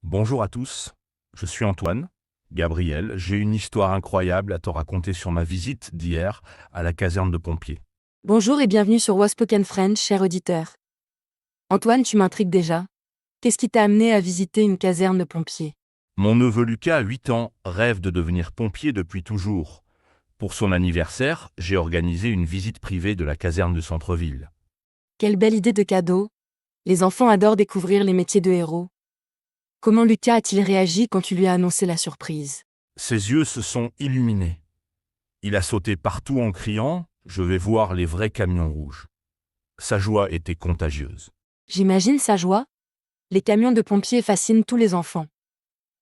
Bonjour à tous, je suis Antoine. Gabriel, j'ai une histoire incroyable à te raconter sur ma visite d'hier à la caserne de pompiers. Bonjour et bienvenue sur Waspoken French, cher auditeur. Antoine, tu m'intrigues déjà. Qu'est-ce qui t'a amené à visiter une caserne de pompiers? Mon neveu Lucas, 8 ans, rêve de devenir pompier depuis toujours. Pour son anniversaire, j'ai organisé une visite privée de la caserne du centre-ville. Quelle belle idée de cadeau. Les enfants adorent découvrir les métiers de héros. Comment Lucas a-t-il réagi quand tu lui as annoncé la surprise? Ses yeux se sont illuminés. Il a sauté partout en criant « Je vais voir les vrais camions rouges ». Sa joie était contagieuse. J'imagine sa joie. Les camions de pompiers fascinent tous les enfants.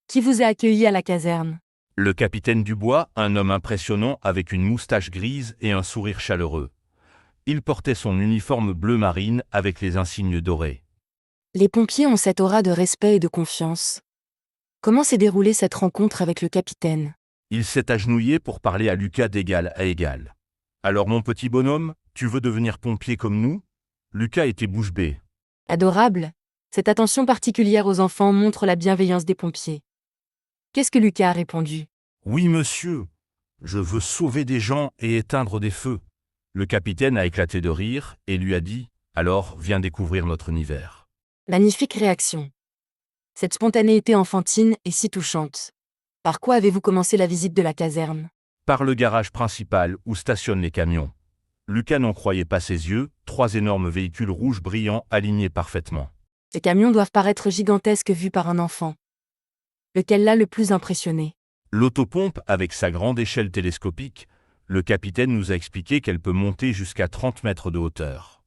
Qui vous a accueilli à la caserne? Le capitaine Dubois, un homme impressionnant avec une moustache grise et un sourire chaleureux. Il portait son uniforme bleu marine avec les insignes dorés. Les pompiers ont cette aura de respect et de confiance. Comment s'est déroulée cette rencontre avec le capitaine? Il s'est agenouillé pour parler à Lucas d'égal à égal. « Alors mon petit bonhomme, tu veux devenir pompier comme nous ?» Lucas était bouche bée. Adorable. Cette attention particulière aux enfants montre la bienveillance des pompiers. Qu'est-ce que Lucas a répondu? « Oui monsieur, je veux sauver des gens et éteindre des feux. » Le capitaine a éclaté de rire et lui a dit « Alors viens découvrir notre univers. » Magnifique réaction. Cette spontanéité enfantine est si touchante. Par quoi avez-vous commencé la visite de la caserne? Par le garage principal où stationnent les camions. Lucas n'en croyait pas ses yeux, 3 énormes véhicules rouges brillants alignés parfaitement. Ces camions doivent paraître gigantesques vus par un enfant. Lequel l'a le plus impressionné? L'autopompe, avec sa grande échelle télescopique, le capitaine nous a expliqué qu'elle peut monter jusqu'à 30 mètres de hauteur.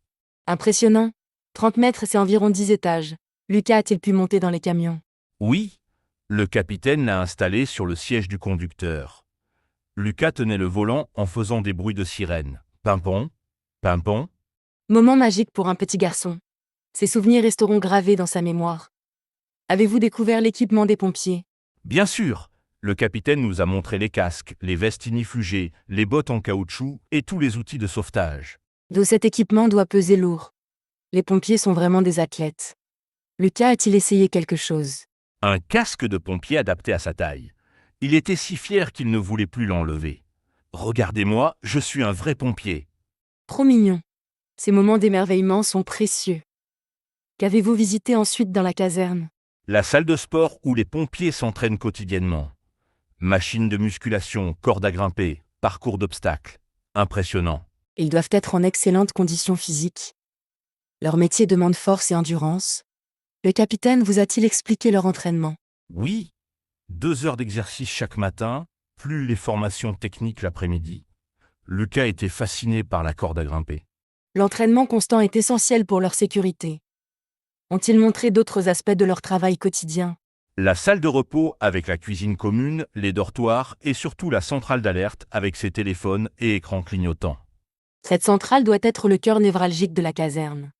Impressionnant. 30 mètres, c'est environ 10 étages. Lucas a-t-il pu monter dans les camions? Oui, le capitaine l'a installé sur le siège du conducteur. Lucas tenait le volant en faisant des bruits de sirène. Pimpon, pimpon. Moment magique pour un petit garçon. Ses souvenirs resteront gravés dans sa mémoire. Avez-vous découvert l'équipement des pompiers? Bien sûr, le capitaine nous a montré les casques, les vestes ignifugées, les bottes en caoutchouc et tous les outils de sauvetage. D'où cet équipement doit peser lourd. Les pompiers sont vraiment des athlètes. Lucas a-t-il essayé quelque chose? Un casque de pompier adapté à sa taille. Il était si fier qu'il ne voulait plus l'enlever. « Regardez-moi, je suis un vrai pompier. » Trop mignon. Ces moments d'émerveillement sont précieux. Qu'avez-vous visité ensuite dans la caserne? La salle de sport où les pompiers s'entraînent quotidiennement. Machines de musculation, cordes à grimper, parcours d'obstacles. Impressionnant. Ils doivent être en excellente condition physique. Leur métier demande force et endurance. Le capitaine vous a-t-il expliqué leur entraînement? Oui, 2 heures d'exercice chaque matin, plus les formations techniques l'après-midi. Lucas était fasciné par la corde à grimper. L'entraînement constant est essentiel pour leur sécurité. Ont-ils montré d'autres aspects de leur travail quotidien? La salle de repos avec la cuisine commune, les dortoirs et surtout la centrale d'alerte avec ses téléphones et écrans clignotants. Cette centrale doit être le cœur névralgique de la caserne.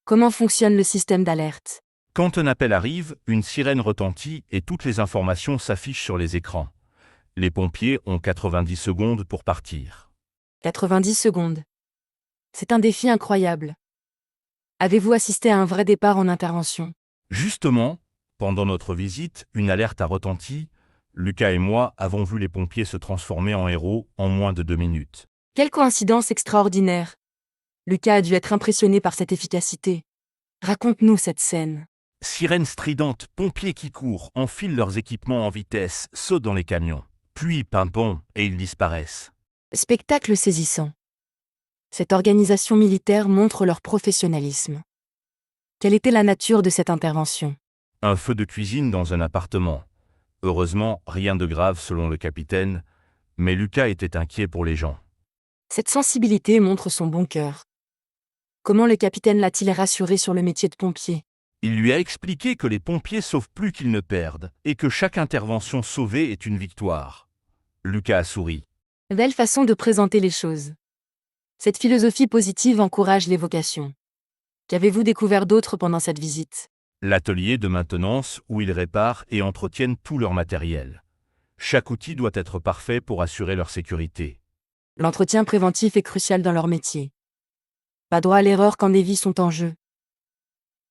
Comment fonctionne le système d'alerte? Quand un appel arrive, une sirène retentit et toutes les informations s'affichent sur les écrans. Les pompiers ont 90 secondes pour partir. 90 secondes. C'est un défi incroyable. Avez-vous assisté à un vrai départ en intervention? Justement, pendant notre visite, une alerte a retenti. Lucas et moi avons vu les pompiers se transformer en héros en moins de 2 minutes. Quelle coïncidence extraordinaire! Lucas a dû être impressionné par cette efficacité. Raconte-nous cette scène. Sirènes stridentes, pompiers qui courent, enfilent leurs équipements en vitesse, sautent dans les camions. Puis pimpon, et ils disparaissent. Spectacle saisissant. Cette organisation militaire montre leur professionnalisme. Quelle était la nature de cette intervention? Un feu de cuisine dans un appartement. Heureusement, rien de grave selon le capitaine, mais Lucas était inquiet pour les gens. Cette sensibilité montre son bon cœur. Comment le capitaine l'a-t-il rassuré sur le métier de pompier? Il lui a expliqué que les pompiers sauvent plus qu'ils ne perdent, et que chaque intervention sauvée est une victoire. Lucas a souri. Belle façon de présenter les choses. Cette philosophie positive encourage les vocations. Qu'avez-vous découvert d'autre pendant cette visite? L'atelier de maintenance où ils réparent et entretiennent tout leur matériel. Chaque outil doit être parfait pour assurer leur sécurité. L'entretien préventif est crucial dans leur métier. Pas droit à l'erreur quand des vies sont en jeu.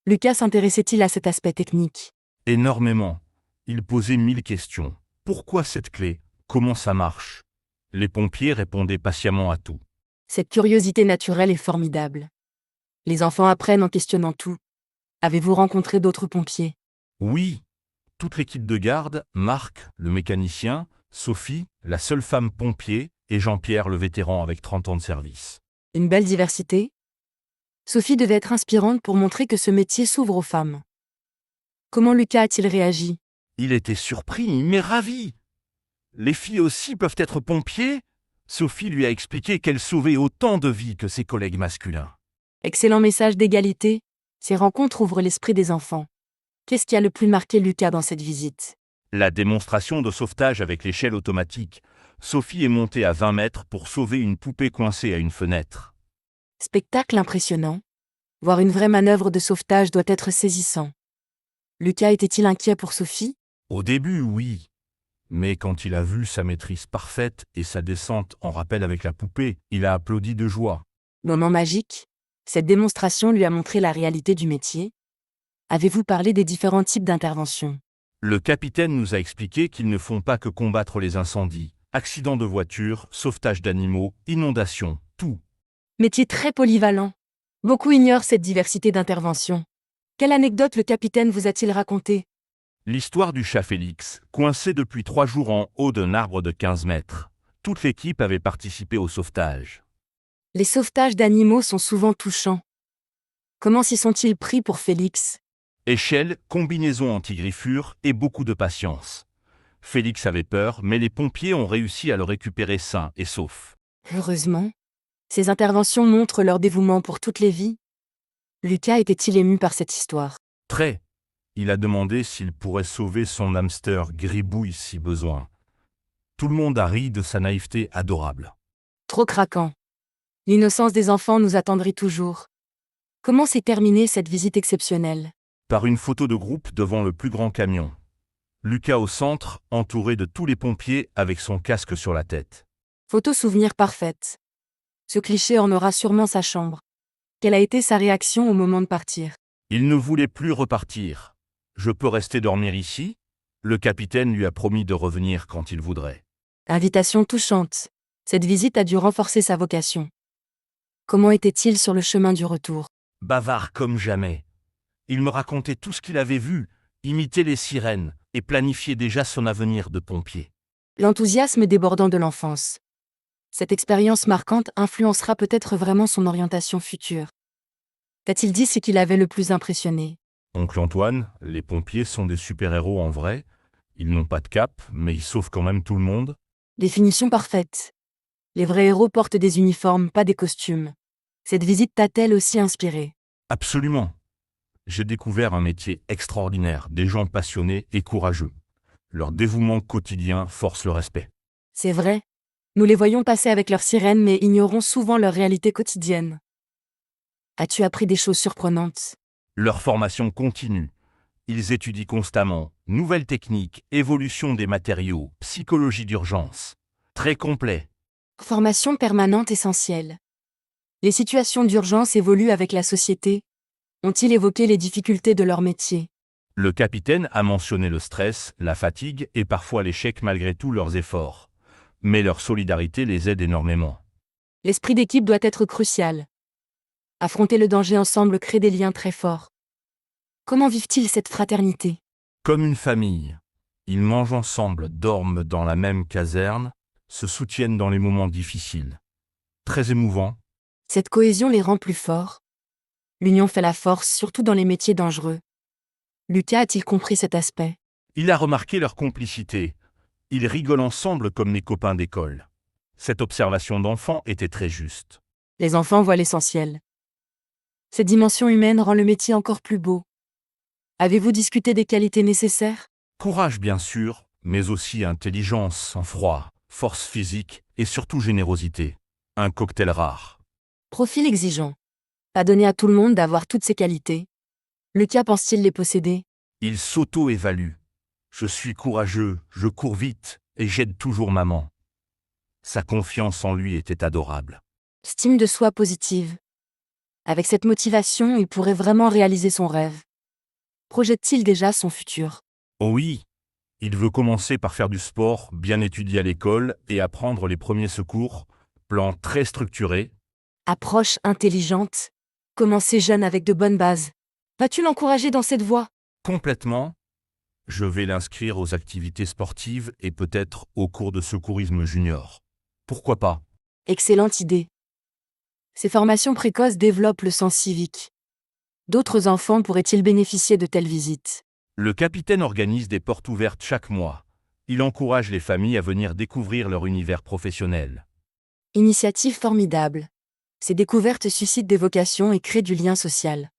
Lucas s'intéressait-il à cet aspect technique? Énormément. Il posait 1000 questions. Pourquoi cette clé? Comment ça marche? Les pompiers répondaient patiemment à tout. Cette curiosité naturelle est formidable. Les enfants apprennent en questionnant tout. Avez-vous rencontré d'autres pompiers? Oui, toute l'équipe de garde, Marc, le mécanicien, Sophie, la seule femme pompier, et Jean-Pierre, le vétéran avec 30 ans de service. Une belle diversité? Sophie devait être inspirante pour montrer que ce métier s'ouvre aux femmes. Comment Lucas a-t-il réagi? Il était surpris, mais ravi. Les filles aussi peuvent être pompiers? Sophie lui a expliqué qu'elle sauvait autant de vies que ses collègues masculins. Excellent message d'égalité. Ces rencontres ouvrent l'esprit des enfants. Qu'est-ce qui a le plus marqué Lucas dans cette visite? La démonstration de sauvetage avec l'échelle automatique. Sophie est montée à 20 mètres pour sauver une poupée coincée à une fenêtre. Spectacle impressionnant. Voir une vraie manœuvre de sauvetage doit être saisissant. Lucas était-il inquiet pour Sophie? Au début, oui. Mais quand il a vu sa maîtrise parfaite et sa descente en rappel avec la poupée, il a applaudi de joie. Moment magique. Cette démonstration lui a montré la réalité du métier. Avez-vous parlé des différents types d'interventions? Le capitaine nous a expliqué qu'ils ne font pas que combattre les incendies, accidents de voiture, sauvetage d'animaux, inondations, tout. Métier très polyvalent. Beaucoup ignorent cette diversité d'interventions. Quelle anecdote le capitaine vous a-t-il raconté? L'histoire du chat Félix, coincé depuis 3 jours en haut d'un arbre de 15 mètres. Toute l'équipe avait participé au sauvetage. Les sauvetages d'animaux sont souvent touchants. Comment s'y sont-ils pris pour Félix? Échelle, combinaison anti-griffure et beaucoup de patience. Félix avait peur, mais les pompiers ont réussi à le récupérer sain et sauf. Heureusement. Ces interventions montrent leur dévouement pour toutes les vies. Lucas était-il ému par cette histoire? Très. Il a demandé s'il pourrait sauver son hamster Gribouille si besoin. Tout le monde a ri de sa naïveté adorable. Trop craquant. L'innocence des enfants nous attendrit toujours. Comment s'est terminée cette visite exceptionnelle? Par une photo de groupe devant le plus grand camion. Lucas au centre, entouré de tous les pompiers avec son casque sur la tête. Photo souvenir parfaite. Ce cliché en aura sûrement sa chambre. Quelle a été sa réaction au moment de partir? Il ne voulait plus repartir. Je peux rester dormir ici? Le capitaine lui a promis de revenir quand il voudrait. Invitation touchante. Cette visite a dû renforcer sa vocation. Comment était-il sur le chemin du retour? Bavard comme jamais. Il me racontait tout ce qu'il avait vu, imitait les sirènes et planifiait déjà son avenir de pompier. L'enthousiasme débordant de l'enfance. Cette expérience marquante influencera peut-être vraiment son orientation future. Qu'a-t-il dit ce qui l'avait le plus impressionné? Oncle Antoine, les pompiers sont des super-héros en vrai. Ils n'ont pas de cape, mais ils sauvent quand même tout le monde. Définition parfaite. Les vrais héros portent des uniformes, pas des costumes. Cette visite t'a-t-elle aussi inspiré? Absolument. J'ai découvert un métier extraordinaire, des gens passionnés et courageux. Leur dévouement quotidien force le respect. C'est vrai. Nous les voyons passer avec leurs sirènes mais ignorons souvent leur réalité quotidienne. As-tu appris des choses surprenantes? Leur formation continue. Ils étudient constamment, nouvelles techniques, évolution des matériaux, psychologie d'urgence. Très complet. Formation permanente essentielle. Les situations d'urgence évoluent avec la société. Ont-ils évoqué les difficultés de leur métier? Le capitaine a mentionné le stress, la fatigue et parfois l'échec malgré tous leurs efforts. Mais leur solidarité les aide énormément. L'esprit d'équipe doit être crucial. Affronter le danger ensemble crée des liens très forts. Comment vivent-ils cette fraternité? Comme une famille. Ils mangent ensemble, dorment dans la même caserne, se soutiennent dans les moments difficiles. Très émouvant. Cette cohésion les rend plus forts. L'union fait la force, surtout dans les métiers dangereux. Lucas a-t-il compris cet aspect? Il a remarqué leur complicité. Ils rigolent ensemble comme les copains d'école. Cette observation d'enfant était très juste. Les enfants voient l'essentiel. Cette dimension humaine rend le métier encore plus beau. Avez-vous discuté des qualités nécessaires? Courage bien sûr, mais aussi intelligence, sang-froid, force physique et surtout générosité. Un cocktail rare. Profil exigeant. Pas donné à tout le monde d'avoir toutes ces qualités. Lucas pense-t-il les posséder? Il s'auto-évalue. Je suis courageux, je cours vite et j'aide toujours maman. Sa confiance en lui était adorable. Estime de soi positive. Avec cette motivation, il pourrait vraiment réaliser son rêve. Projette-t-il déjà son futur? Oh oui, il veut commencer par faire du sport, bien étudier à l'école et apprendre les premiers secours, plan très structuré. Approche intelligente. Commencer jeune avec de bonnes bases. Vas-tu l'encourager dans cette voie? Complètement, je vais l'inscrire aux activités sportives et peut-être au cours de secourisme junior. Pourquoi pas? Excellente idée. Ces formations précoces développent le sens civique. D'autres enfants pourraient-ils bénéficier de telles visites? Le capitaine organise des portes ouvertes chaque mois. Il encourage les familles à venir découvrir leur univers professionnel. Initiative formidable. Ces découvertes suscitent des vocations et créent du lien social.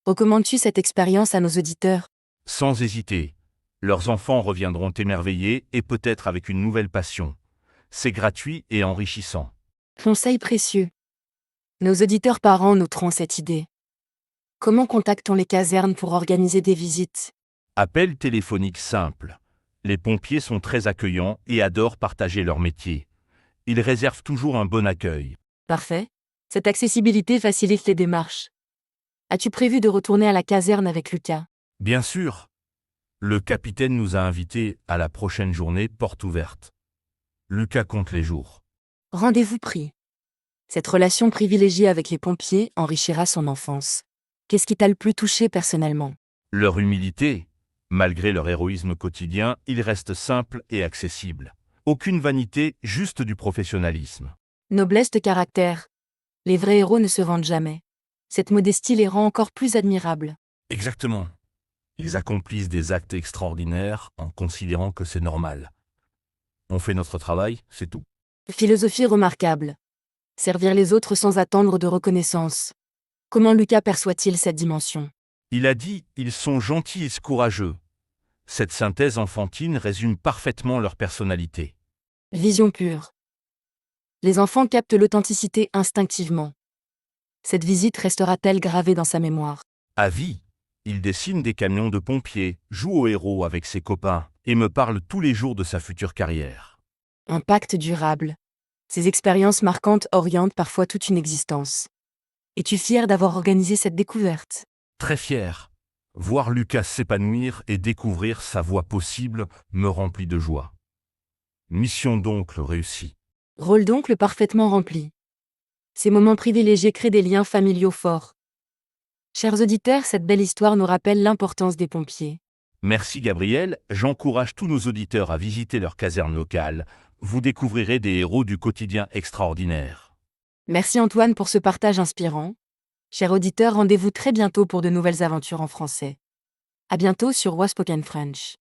Recommandes-tu cette expérience à nos auditeurs? Sans hésiter, leurs enfants reviendront émerveillés et peut-être avec une nouvelle passion. C'est gratuit et enrichissant. Conseil précieux. Nos auditeurs parents noteront cette idée. Comment contactons les casernes pour organiser des visites? Appel téléphonique simple. Les pompiers sont très accueillants et adorent partager leur métier. Ils réservent toujours un bon accueil. Parfait. Cette accessibilité facilite les démarches. As-tu prévu de retourner à la caserne avec Lucas? Bien sûr, le capitaine nous a invités à la prochaine journée porte ouverte. Lucas compte les jours. Rendez-vous pris. Cette relation privilégiée avec les pompiers enrichira son enfance. Qu'est-ce qui t'a le plus touché personnellement? Leur humilité, malgré leur héroïsme quotidien, ils restent simples et accessibles. Aucune vanité, juste du professionnalisme. Noblesse de caractère. Les vrais héros ne se vendent jamais. Cette modestie les rend encore plus admirables. Exactement. Ils accomplissent des actes extraordinaires en considérant que c'est normal. On fait notre travail, c'est tout. Philosophie remarquable. Servir les autres sans attendre de reconnaissance. Comment Lucas perçoit-il cette dimension? Il a dit « ils sont gentils et courageux ». Cette synthèse enfantine résume parfaitement leur personnalité. Vision pure. Les enfants captent l'authenticité instinctivement. Cette visite restera-t-elle gravée dans sa mémoire? À vie, il dessine des camions de pompiers, joue au héros avec ses copains et me parle tous les jours de sa future carrière. Impact durable. Ces expériences marquantes orientent parfois toute une existence. Es-tu fier d'avoir organisé cette découverte? Très fier. Voir Lucas s'épanouir et découvrir sa voie possible me remplit de joie. Mission d'oncle réussie. Rôle d'oncle parfaitement rempli. Ces moments privilégiés créent des liens familiaux forts. Chers auditeurs, cette belle histoire nous rappelle l'importance des pompiers. Merci Gabriel, j'encourage tous nos auditeurs à visiter leur caserne locale. Vous découvrirez des héros du quotidien extraordinaires. Merci Antoine pour ce partage inspirant. Chers auditeurs, rendez-vous très bientôt pour de nouvelles aventures en français. À bientôt sur Waspoken French.